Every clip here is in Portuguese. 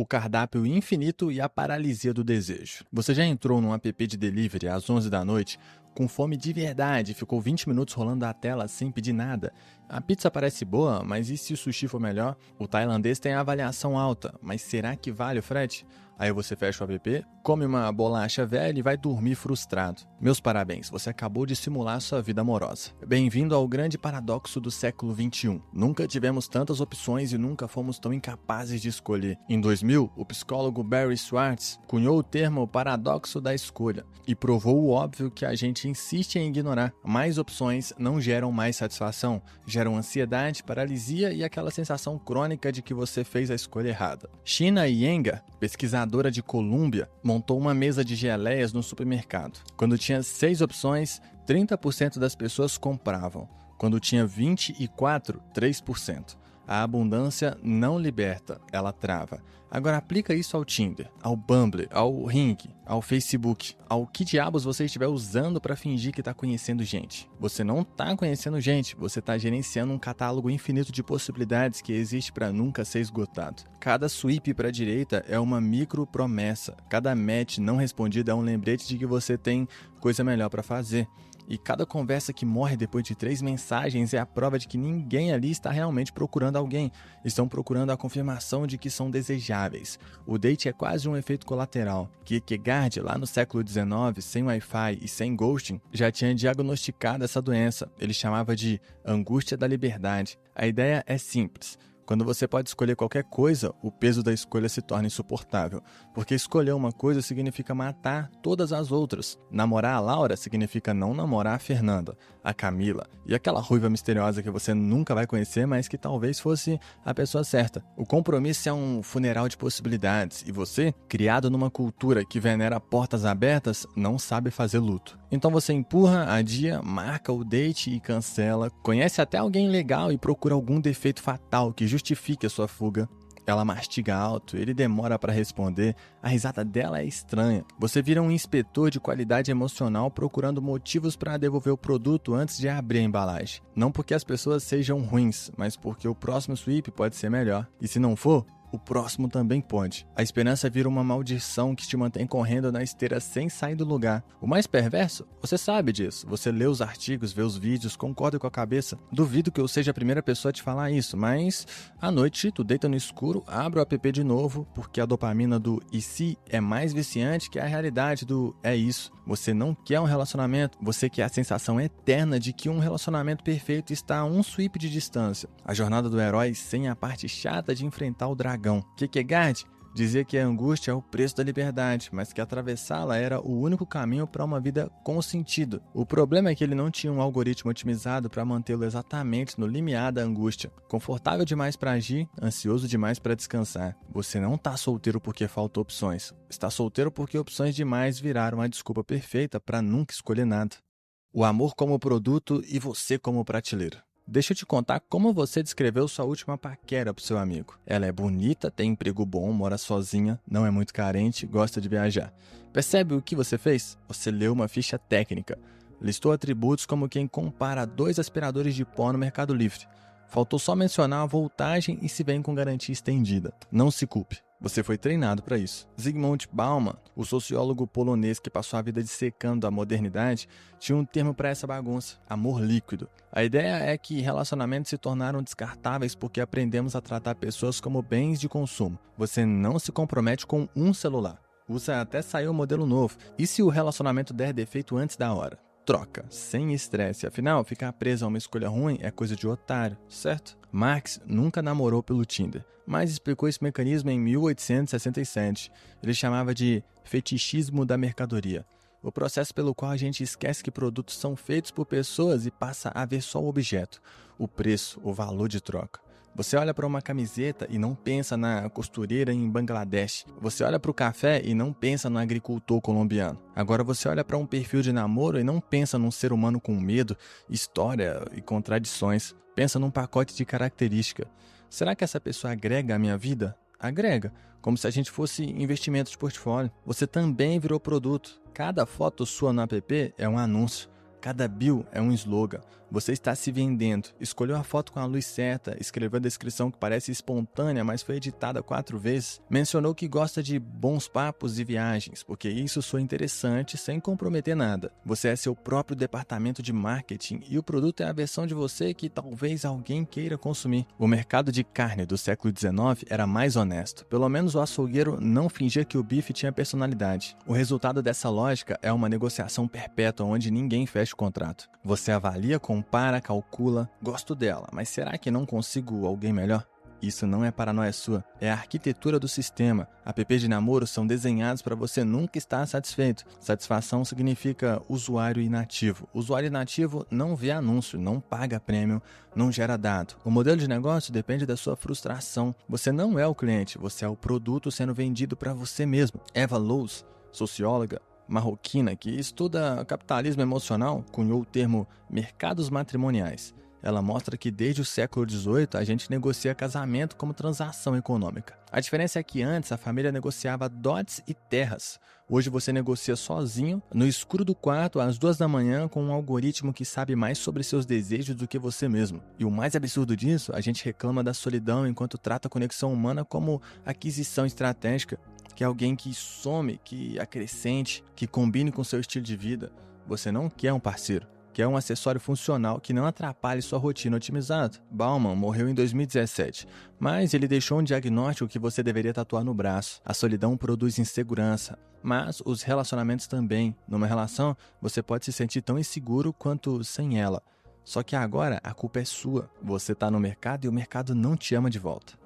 o cardápio infinito e a paralisia do desejo. Você já entrou num app de delivery às 11 da noite, com fome de verdade, ficou 20 minutos rolando a tela sem pedir nada? A pizza parece boa, mas e se o sushi for melhor? O tailandês tem a avaliação alta, mas será que vale o frete? Aí você fecha o app, come uma bolacha velha e vai dormir frustrado. Meus parabéns, você acabou de simular sua vida amorosa. Bem-vindo ao grande paradoxo do século XXI. Nunca tivemos tantas opções e nunca fomos tão incapazes de escolher. Em 2000, o psicólogo Barry Schwartz cunhou o termo paradoxo da escolha e provou o óbvio que a gente insiste em ignorar. Mais opções não geram mais satisfação, geram ansiedade, paralisia e aquela sensação crônica de que você fez a escolha errada. China Iyengar, pesquisadora de Colômbia, montou uma mesa de geleias no supermercado. Quando tinha 6 opções, 30% das pessoas compravam. Quando tinha 24, 3%. A abundância não liberta, ela trava. Agora aplica isso ao Tinder, ao Bumble, ao Ring, ao Facebook, ao que diabos você estiver usando para fingir que está conhecendo gente. Você não está conhecendo gente, você está gerenciando um catálogo infinito de possibilidades que existe para nunca ser esgotado. Cada swipe para a direita é uma micro promessa. Cada match não respondido é um lembrete de que você tem coisa melhor para fazer. E cada conversa que morre depois de 3 mensagens é a prova de que ninguém ali está realmente procurando alguém. Estão procurando a confirmação de que são desejáveis. O date é quase um efeito colateral. Kierkegaard, lá no século XIX, sem Wi-Fi e sem ghosting, já tinha diagnosticado essa doença. Ele chamava de angústia da liberdade. A ideia é simples. Quando você pode escolher qualquer coisa, o peso da escolha se torna insuportável. Porque escolher uma coisa significa matar todas as outras. Namorar a Laura significa não namorar a Fernanda, a Camila e aquela ruiva misteriosa que você nunca vai conhecer, mas que talvez fosse a pessoa certa. O compromisso é um funeral de possibilidades e você, criado numa cultura que venera portas abertas, não sabe fazer luto. Então você empurra, adia, marca o date e cancela, conhece até alguém legal e procura algum defeito fatal que justifique a sua fuga. Ela mastiga alto, ele demora para responder, a risada dela é estranha. Você vira um inspetor de qualidade emocional procurando motivos para devolver o produto antes de abrir a embalagem. Não porque as pessoas sejam ruins, mas porque o próximo swipe pode ser melhor. E se não for, o próximo também pode. A esperança vira uma maldição que te mantém correndo na esteira sem sair do lugar. O mais perverso? Você sabe disso. Você lê os artigos, vê os vídeos, concorda com a cabeça. Duvido que eu seja a primeira pessoa a te falar isso, mas à noite tu deita no escuro, abre o app de novo, porque a dopamina do e se é mais viciante que a realidade do é isso. Você não quer um relacionamento, você quer a sensação eterna de que um relacionamento perfeito está a um swipe de distância. A jornada do herói sem a parte chata de enfrentar o dragão. Kierkegaard dizia que a angústia é o preço da liberdade, mas que atravessá-la era o único caminho para uma vida com sentido. O problema é que ele não tinha um algoritmo otimizado para mantê-lo exatamente no limiar da angústia. Confortável demais para agir, ansioso demais para descansar. Você não está solteiro porque faltam opções. Está solteiro porque opções demais viraram a desculpa perfeita para nunca escolher nada. O amor como produto e você como prateleira. Deixa eu te contar como você descreveu sua última paquera pro seu amigo. Ela é bonita, tem emprego bom, mora sozinha, não é muito carente, gosta de viajar. Percebe o que você fez? Você leu uma ficha técnica. Listou atributos como quem compara 2 aspiradores de pó no Mercado Livre. Faltou só mencionar a voltagem e se vem com garantia estendida. Não se culpe. Você foi treinado para isso. Zygmunt Bauman, o sociólogo polonês que passou a vida dissecando a modernidade, tinha um termo para essa bagunça: amor líquido. A ideia é que relacionamentos se tornaram descartáveis porque aprendemos a tratar pessoas como bens de consumo. Você não se compromete com um celular. Usa até sair um modelo novo. E se o relacionamento der defeito antes da hora? Troca, sem estresse. Afinal, ficar preso a uma escolha ruim é coisa de otário, certo? Marx nunca namorou pelo Tinder, mas explicou esse mecanismo em 1867. Ele chamava de fetichismo da mercadoria. O processo pelo qual a gente esquece que produtos são feitos por pessoas e passa a ver só o objeto, o preço, o valor de troca. Você olha para uma camiseta e não pensa na costureira em Bangladesh. Você olha para o café e não pensa no agricultor colombiano. Agora você olha para um perfil de namoro e não pensa num ser humano com medo, história e contradições. Pensa num pacote de característica. Será que essa pessoa agrega à minha vida? Agrega, como se a gente fosse investimento de portfólio. Você também virou produto. Cada foto sua no app é um anúncio. Cada bio é um slogan. Você está se vendendo. Escolheu a foto com a luz certa, escreveu a descrição que parece espontânea, mas foi editada 4 vezes. Mencionou que gosta de bons papos e viagens, porque isso soa interessante sem comprometer nada. Você é seu próprio departamento de marketing e o produto é a versão de você que talvez alguém queira consumir. O mercado de carne do século XIX era mais honesto. Pelo menos o açougueiro não fingia que o bife tinha personalidade. O resultado dessa lógica é uma negociação perpétua onde ninguém fecha o contrato. Você avalia, compara, calcula. Gosto dela, mas será que não consigo alguém melhor? Isso não é paranoia sua, é a arquitetura do sistema. Apps de namoro são desenhados para você nunca estar satisfeito. Satisfação significa usuário inativo. Usuário inativo não vê anúncio, não paga prêmio, não gera dado. O modelo de negócio depende da sua frustração. Você não é o cliente, você é o produto sendo vendido para você mesmo. Eva Loos, socióloga marroquina que estuda capitalismo emocional, cunhou o termo mercados matrimoniais. Ela mostra que desde o século XVIII a gente negocia casamento como transação econômica. A diferença é que antes a família negociava dotes e terras. Hoje você negocia sozinho, no escuro do quarto, às 2 da manhã, com um algoritmo que sabe mais sobre seus desejos do que você mesmo. E o mais absurdo disso, a gente reclama da solidão enquanto trata a conexão humana como aquisição estratégica, que é alguém que some, que acrescente, que combine com seu estilo de vida. Você não quer um parceiro. Que é um acessório funcional que não atrapalhe sua rotina otimizada. Bauman morreu em 2017, mas ele deixou um diagnóstico que você deveria tatuar no braço. A solidão produz insegurança, mas os relacionamentos também. Numa relação, você pode se sentir tão inseguro quanto sem ela. Só que agora a culpa é sua. Você está no mercado e o mercado não te ama de volta.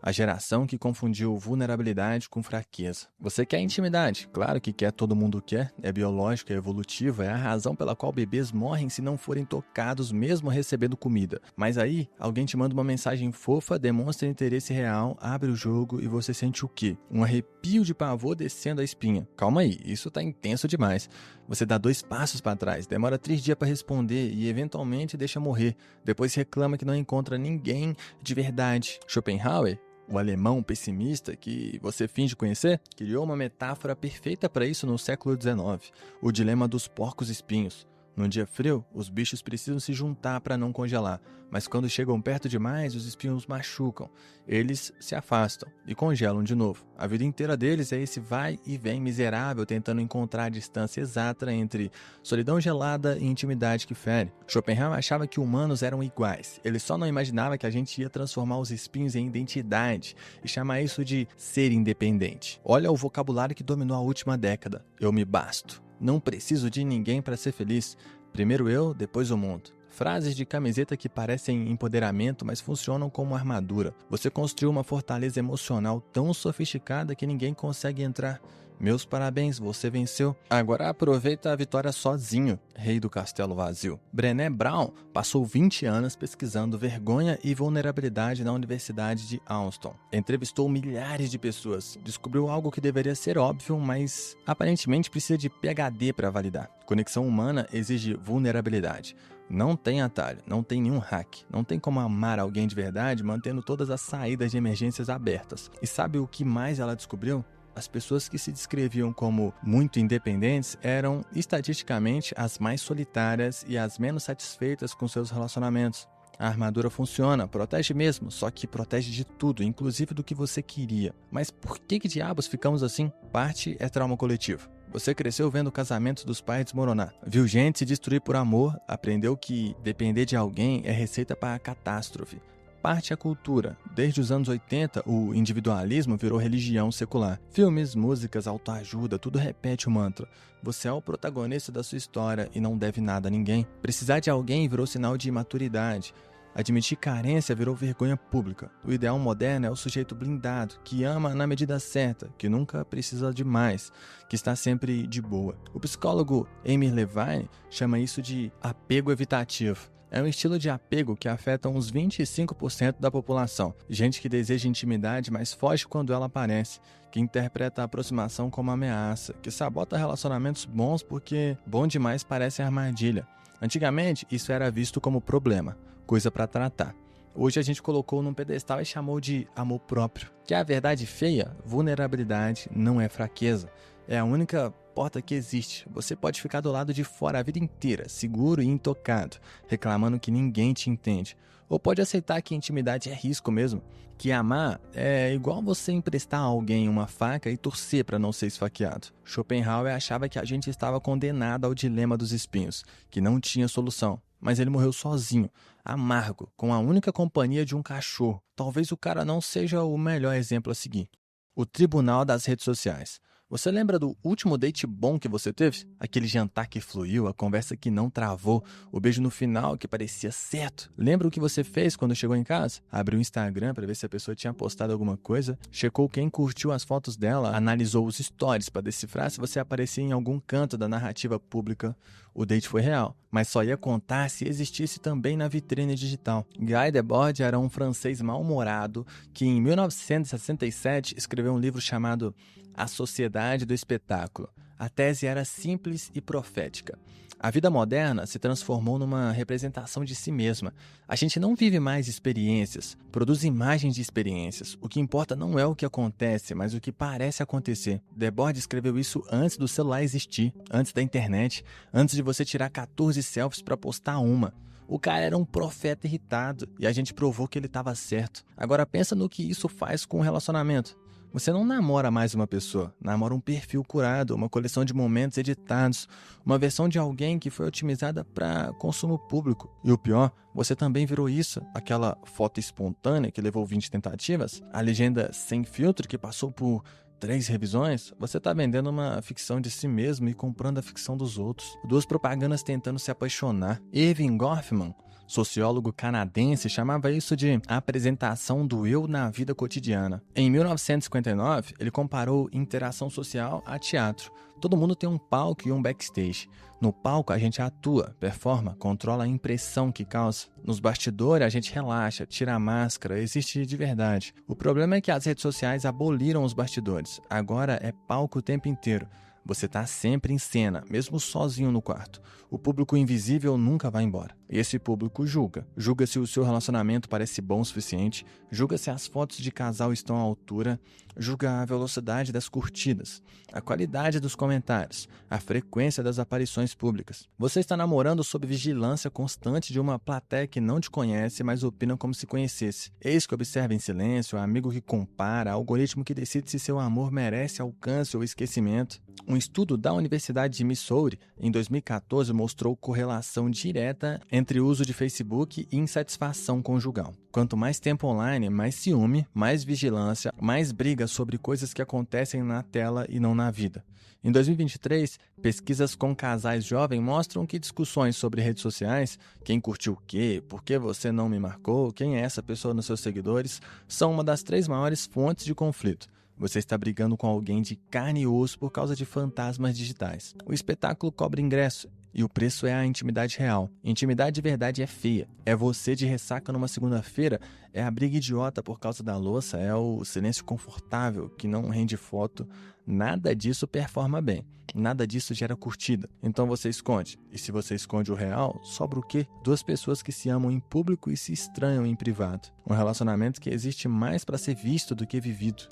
A geração que confundiu vulnerabilidade com fraqueza. Você quer intimidade? Claro que quer, todo mundo quer. É biológico, é evolutivo, é a razão pela qual bebês morrem se não forem tocados mesmo recebendo comida. Mas aí, alguém te manda uma mensagem fofa, demonstra interesse real, abre o jogo e você sente o quê? Um arrepio de pavor descendo a espinha. Calma aí, isso tá intenso demais. Você dá 2 passos para trás, demora 3 dias para responder e eventualmente deixa morrer. Depois reclama que não encontra ninguém de verdade. Schopenhauer, o alemão pessimista que você finge conhecer, criou uma metáfora perfeita para isso no século XIX, o dilema dos porcos espinhos. No dia frio, os bichos precisam se juntar para não congelar, mas quando chegam perto demais, os espinhos machucam. Eles se afastam e congelam de novo. A vida inteira deles é esse vai e vem miserável tentando encontrar a distância exata entre solidão gelada e intimidade que fere. Schopenhauer achava que humanos eram iguais. Ele só não imaginava que a gente ia transformar os espinhos em identidade e chamar isso de ser independente. Olha o vocabulário que dominou a última década. Eu me basto. Não preciso de ninguém para ser feliz. Primeiro eu, depois o mundo. Frases de camiseta que parecem empoderamento, mas funcionam como armadura. Você construiu uma fortaleza emocional tão sofisticada que ninguém consegue entrar. Meus parabéns, você venceu. Agora aproveita a vitória sozinho, rei do castelo vazio. Brené Brown passou 20 anos pesquisando vergonha e vulnerabilidade na Universidade de Austin. Entrevistou milhares de pessoas, descobriu algo que deveria ser óbvio, mas aparentemente precisa de PhD para validar. Conexão humana exige vulnerabilidade. Não tem atalho, não tem nenhum hack, não tem como amar alguém de verdade mantendo todas as saídas de emergências abertas. E sabe o que mais ela descobriu? As pessoas que se descreviam como muito independentes eram, estatisticamente, as mais solitárias e as menos satisfeitas com seus relacionamentos. A armadura funciona, protege mesmo, só que protege de tudo, inclusive do que você queria. Mas por que diabos ficamos assim? Parte é trauma coletivo. Você cresceu vendo casamentos dos pais desmoronar. Viu gente se destruir por amor, aprendeu que depender de alguém é receita para a catástrofe. Parte é cultura. Desde os anos 80, o individualismo virou religião secular. Filmes, músicas, autoajuda, tudo repete o mantra. Você é o protagonista da sua história e não deve nada a ninguém. Precisar de alguém virou sinal de imaturidade. Admitir carência virou vergonha pública. O ideal moderno é o sujeito blindado, que ama na medida certa, que nunca precisa de mais, que está sempre de boa. O psicólogo Emil Levine chama isso de apego evitativo. É um estilo de apego que afeta uns 25% da população. Gente que deseja intimidade, mas foge quando ela aparece. Que interpreta a aproximação como ameaça. Que sabota relacionamentos bons porque bom demais parece armadilha. Antigamente, isso era visto como problema, coisa para tratar. Hoje a gente colocou num pedestal e chamou de amor próprio. Que é a verdade feia, vulnerabilidade não é fraqueza. É a única porta que existe. Você pode ficar do lado de fora a vida inteira, seguro e intocado, reclamando que ninguém te entende. Ou pode aceitar que intimidade é risco mesmo, que amar é igual você emprestar a alguém uma faca e torcer para não ser esfaqueado. Schopenhauer achava que a gente estava condenado ao dilema dos espinhos, que não tinha solução. Mas ele morreu sozinho, amargo, com a única companhia de um cachorro. Talvez o cara não seja o melhor exemplo a seguir. O tribunal das redes sociais. Você lembra do último date bom que você teve? Aquele jantar que fluiu, a conversa que não travou, o beijo no final que parecia certo. Lembra o que você fez quando chegou em casa? Abriu o Instagram para ver se a pessoa tinha postado alguma coisa, checou quem curtiu as fotos dela, analisou os stories para decifrar se você aparecia em algum canto da narrativa pública. O date foi real, mas só ia contar se existisse também na vitrine digital. Guy Debord era um francês mal-humorado que em 1967 escreveu um livro chamado A Sociedade do Espetáculo. A tese era simples e profética. A vida moderna se transformou numa representação de si mesma. A gente não vive mais experiências, produz imagens de experiências. O que importa não é o que acontece, mas o que parece acontecer. Debord escreveu isso antes do celular existir, antes da internet, antes de você tirar 14 selfies para postar uma. O cara era um profeta irritado e a gente provou que ele estava certo. Agora pensa no que isso faz com o relacionamento. Você não namora mais uma pessoa, namora um perfil curado, uma coleção de momentos editados, uma versão de alguém que foi otimizada para consumo público. E o pior, você também virou isso, aquela foto espontânea que levou 20 tentativas, a legenda sem filtro que passou por 3 revisões. Você está vendendo uma ficção de si mesmo e comprando a ficção dos outros. 2 propagandas tentando se apaixonar. Irving Goffman, sociólogo canadense, chamava isso de apresentação do eu na vida cotidiana. Em 1959, ele comparou interação social a teatro. Todo mundo tem um palco e um backstage. No palco, a gente atua, performa, controla a impressão que causa. Nos bastidores, a gente relaxa, tira a máscara, existe de verdade. O problema é que as redes sociais aboliram os bastidores. Agora é palco o tempo inteiro. Você está sempre em cena, mesmo sozinho no quarto. O público invisível nunca vai embora. E esse público julga. Julga se o seu relacionamento parece bom o suficiente, julga se as fotos de casal estão à altura, julga a velocidade das curtidas, a qualidade dos comentários, a frequência das aparições públicas. Você está namorando sob vigilância constante de uma plateia que não te conhece, mas opina como se conhecesse. Ex que observa em silêncio, amigo que compara, algoritmo que decide se seu amor merece alcance ou esquecimento. Um estudo da Universidade de Missouri, em 2014, mostrou correlação direta entre o uso de Facebook e insatisfação conjugal. Quanto mais tempo online, mais ciúme, mais vigilância, mais briga sobre coisas que acontecem na tela e não na vida. Em 2023, pesquisas com casais jovens mostram que discussões sobre redes sociais, quem curtiu o quê, por que você não me marcou, quem é essa pessoa nos seus seguidores, são uma das 3 maiores fontes de conflito. Você está brigando com alguém de carne e osso por causa de fantasmas digitais. O espetáculo cobra ingresso e o preço é a intimidade real. Intimidade de verdade é feia. É você de ressaca numa segunda-feira, é a briga idiota por causa da louça, é o silêncio confortável que não rende foto. Nada disso performa bem. Nada disso gera curtida. Então você esconde. E se você esconde o real, sobra o quê? 2 pessoas que se amam em público e se estranham em privado. Um relacionamento que existe mais para ser visto do que vivido.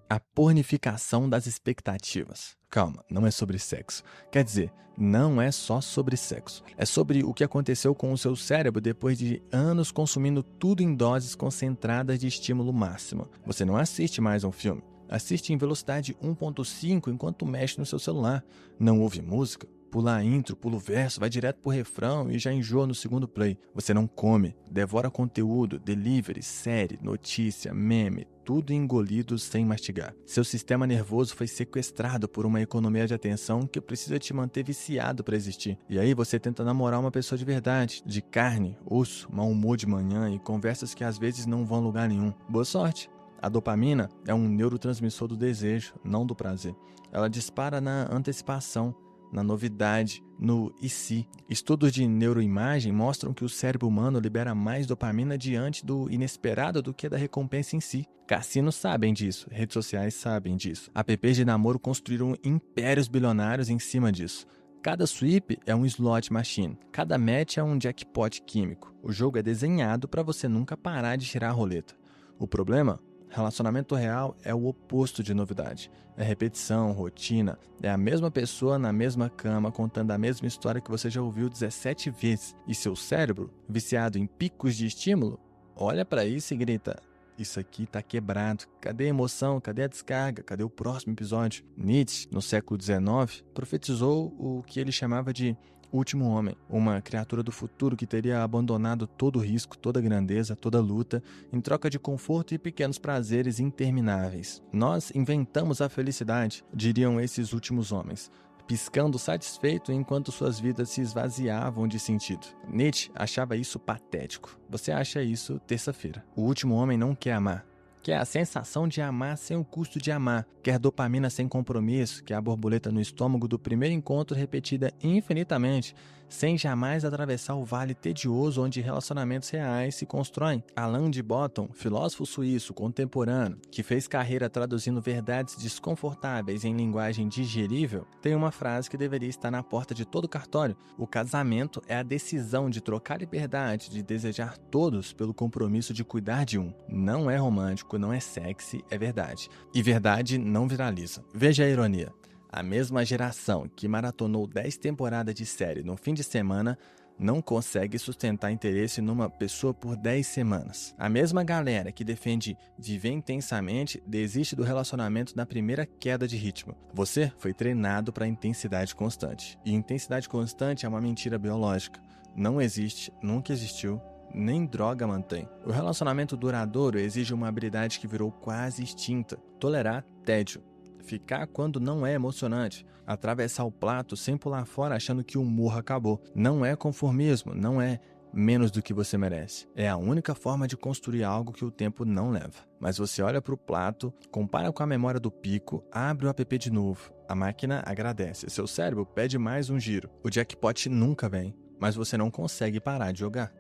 A pornificação das expectativas. Calma, não é sobre sexo. Quer dizer, não é só sobre sexo. É sobre o que aconteceu com o seu cérebro depois de anos consumindo tudo em doses concentradas de estímulo máximo. Você não assiste mais um filme. Assiste em velocidade 1.5 enquanto mexe no seu celular. Não ouve música. Pula a intro, pula o verso, vai direto pro refrão e já enjoa no segundo play. Você não come, devora conteúdo, delivery, série, notícia, meme, tudo engolido sem mastigar. Seu sistema nervoso foi sequestrado por uma economia de atenção que precisa te manter viciado para existir. E aí você tenta namorar uma pessoa de verdade, de carne, osso, mau humor de manhã e conversas que às vezes não vão a lugar nenhum. Boa sorte! A dopamina é um neurotransmissor do desejo, não do prazer. Ela dispara na antecipação, na novidade, no e se. Estudos de neuroimagem mostram que o cérebro humano libera mais dopamina diante do inesperado do que da recompensa em si. Cassinos sabem disso, redes sociais sabem disso. Apps de namoro construíram impérios bilionários em cima disso. Cada swipe é um slot machine, cada match é um jackpot químico. O jogo é desenhado para você nunca parar de tirar a roleta. O problema? Relacionamento real é o oposto de novidade. É repetição, rotina, é a mesma pessoa na mesma cama contando a mesma história que você já ouviu 17 vezes. E seu cérebro, viciado em picos de estímulo, olha pra isso e grita: isso aqui tá quebrado. Cadê a emoção? Cadê a descarga? Cadê o próximo episódio? Nietzsche, no século XIX, profetizou o que ele chamava de último homem, uma criatura do futuro que teria abandonado todo o risco, toda a grandeza, toda a luta, em troca de conforto e pequenos prazeres intermináveis. Nós inventamos a felicidade, diriam esses últimos homens, piscando satisfeito enquanto suas vidas se esvaziavam de sentido. Nietzsche achava isso patético. Você acha isso terça-feira. O último homem não quer amar. Quer a sensação de amar sem o custo de amar. Quer dopamina sem compromisso, que é a borboleta no estômago do primeiro encontro repetida infinitamente, sem jamais atravessar o vale tedioso onde relacionamentos reais se constroem. Alain de Botton, filósofo suíço contemporâneo, que fez carreira traduzindo verdades desconfortáveis em linguagem digerível, tem uma frase que deveria estar na porta de todo cartório: o casamento é a decisão de trocar liberdade, de desejar todos pelo compromisso de cuidar de um. Não é romântico, não é sexy, é verdade. E verdade não viraliza. Veja a ironia. A mesma geração que maratonou 10 temporadas de série no fim de semana não consegue sustentar interesse numa pessoa por 10 semanas. A mesma galera que defende viver intensamente desiste do relacionamento na primeira queda de ritmo. Você foi treinado para intensidade constante. E intensidade constante é uma mentira biológica. Não existe, nunca existiu, nem droga mantém. O relacionamento duradouro exige uma habilidade que virou quase extinta: tolerar tédio. Ficar quando não é emocionante. Atravessar o plato sem pular fora achando que o humor acabou. Não é conformismo, não é menos do que você merece. É a única forma de construir algo que o tempo não leva. Mas você olha para o prato, compara com a memória do pico, abre o app de novo. A máquina agradece. Seu cérebro pede mais um giro. O jackpot nunca vem, mas você não consegue parar de jogar.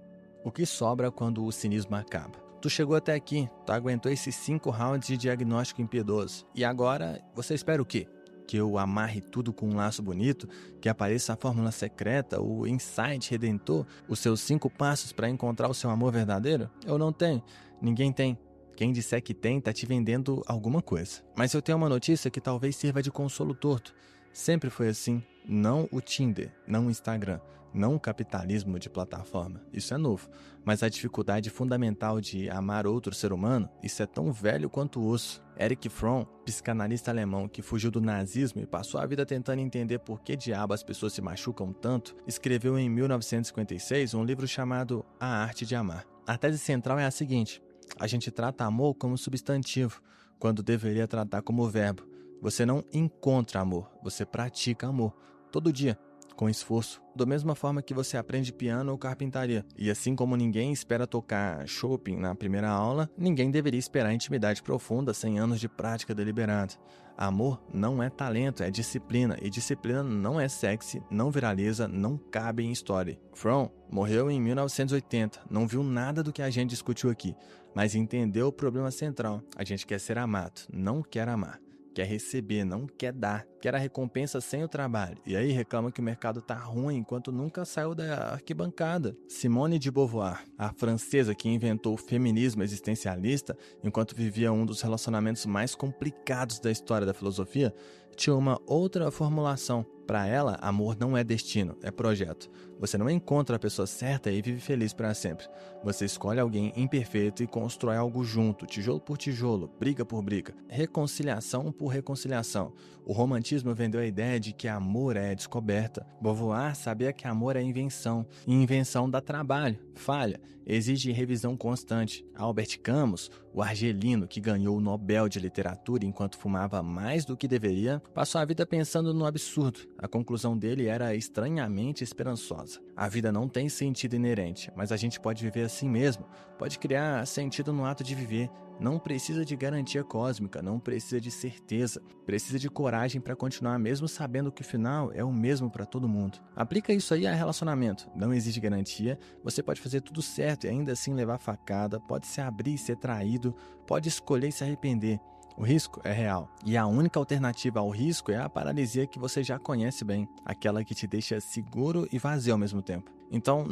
O que sobra quando o cinismo acaba? Tu chegou até aqui, tu aguentou esses 5 rounds de diagnóstico impiedoso. E agora, você espera o quê? Que eu amarre tudo com um laço bonito? Que apareça a fórmula secreta, o insight redentor? Os seus 5 passos para encontrar o seu amor verdadeiro? Eu não tenho. Ninguém tem. Quem disser que tem, tá te vendendo alguma coisa. Mas eu tenho uma notícia que talvez sirva de consolo torto. Sempre foi assim. Não o Tinder, não o Instagram, não o capitalismo de plataforma. Isso é novo. Mas a dificuldade fundamental de amar outro ser humano, isso é tão velho quanto o osso. Erich Fromm, psicanalista alemão que fugiu do nazismo e passou a vida tentando entender por que diabo as pessoas se machucam tanto, escreveu em 1956 um livro chamado A Arte de Amar. A tese central é a seguinte: a gente trata amor como substantivo, quando deveria tratar como verbo. Você não encontra amor, você pratica amor, todo dia, com esforço, da mesma forma que você aprende piano ou carpintaria. E assim como ninguém espera tocar Chopin na primeira aula, ninguém deveria esperar intimidade profunda sem anos de prática deliberada. Amor não é talento, é disciplina, e disciplina não é sexy, não viraliza, não cabe em história. Fromm morreu em 1980, não viu nada do que a gente discutiu aqui, mas entendeu o problema central: a gente quer ser amado, não quer amar. Quer receber, não quer dar. Quer a recompensa sem o trabalho. E aí reclama que o mercado tá ruim enquanto nunca saiu da arquibancada. Simone de Beauvoir, a francesa que inventou o feminismo existencialista enquanto vivia um dos relacionamentos mais complicados da história da filosofia, tinha uma outra formulação. Para ela, amor não é destino, é projeto. Você não encontra a pessoa certa e vive feliz para sempre. Você escolhe alguém imperfeito e constrói algo junto, tijolo por tijolo, briga por briga, reconciliação por reconciliação. O romantismo vendeu a ideia de que amor é descoberta. Beauvoir sabia que amor é invenção, e invenção dá trabalho, falha, exige revisão constante. Albert Camus, o argelino que ganhou o Nobel de Literatura enquanto fumava mais do que deveria, passou a vida pensando no absurdo. A conclusão dele era estranhamente esperançosa. A vida não tem sentido inerente, mas a gente pode viver assim mesmo, pode criar sentido no ato de viver. Não precisa de garantia cósmica, não precisa de certeza, precisa de coragem para continuar mesmo sabendo que o final é o mesmo para todo mundo. Aplica isso aí a relacionamento, não exige garantia, você pode fazer tudo certo e ainda assim levar facada, pode se abrir e ser traído, pode escolher e se arrepender. O risco é real, e a única alternativa ao risco é a paralisia que você já conhece bem, aquela que te deixa seguro e vazio ao mesmo tempo. Então,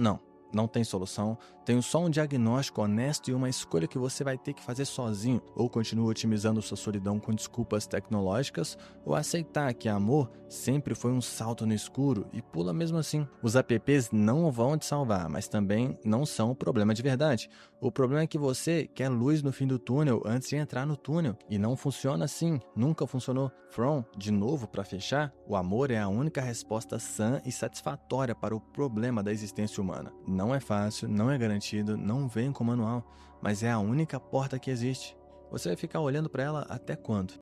Não tem solução, tenho só um diagnóstico honesto e uma escolha que você vai ter que fazer sozinho. Ou continua otimizando sua solidão com desculpas tecnológicas, ou aceitar que amor sempre foi um salto no escuro e pula mesmo assim. Os apps não vão te salvar, mas também não são o problema de verdade. O problema é que você quer luz no fim do túnel antes de entrar no túnel. E não funciona assim, nunca funcionou. From, de novo para fechar, o amor é a única resposta sã e satisfatória para o problema da existência humana. Não é fácil, não é garantido, não vem com manual, mas é a única porta que existe. Você vai ficar olhando para ela até quando?